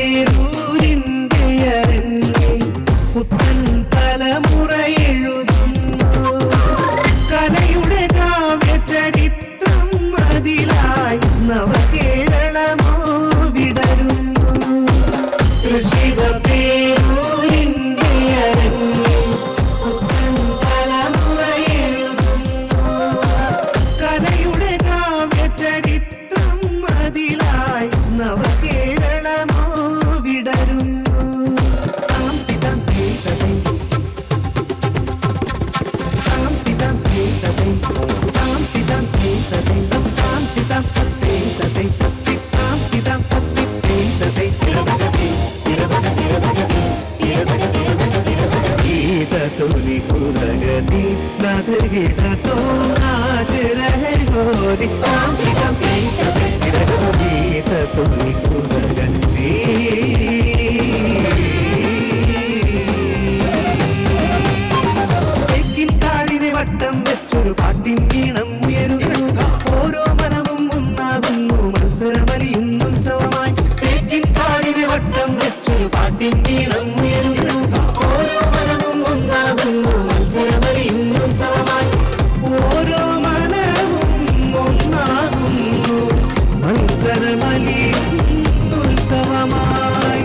ശിവപേരൂരിന്റെ അരങ്ങിൽ പുത്തൻ തലമുറ എഴുതുന്നു കലയുടെ കാവ്യചരിത്രം അതിലായി നവകേരളമോ വിടരുന്നു. ശിവപേരൂരിന്റെ അരങ്ങിൽ പുത്തൻ തലമുറ എഴുതുന്നു കലയുടെ കാവ്യചരിത്രം അതിലായി നവകേരളമോ വിടരുന്നു. താം തിതം തേതതൈ താം തിതം തേതതൈ താം തിതം തേതതൈ താം തിതം തേതതൈ താം തിതം തേതതൈ തിരതഗതി തിരതഗതി ഗീതതുലി കുലഗതി നദഗിടതോ നാച രഹേ ഗോരി താം തിതം തേതതൈ ഗീതതുലി കുലഗതി. തെക്കിൻ താഴിനെ വട്ടം വെച്ചൊരു പാട്ടിൻ ഈണം ഉയരുന്നു ഓരോ മനവും ഒന്നാകുന്നു മത്സരമലിയുന്നു ഉത്സവമായി. തെക്കിൻ താഴിനെ വട്ടം വെച്ചൊരു പാട്ടിൻ ഈണം ഉയരുന്നു ഓരോ മനവും ഒന്നാകുന്നു മത്സരമലിയുന്നു ഉത്സവമായി. ഓരോ മനവും ഒന്നാകുന്നു മത്സരമലിയുന്നു ഉത്സവമായി.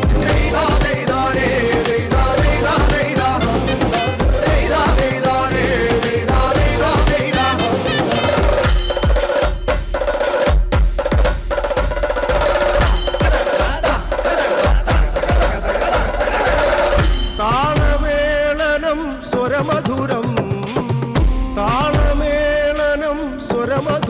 താളമേളനം സ്വരമധുരം താളമേളനം സ്വരമധുരം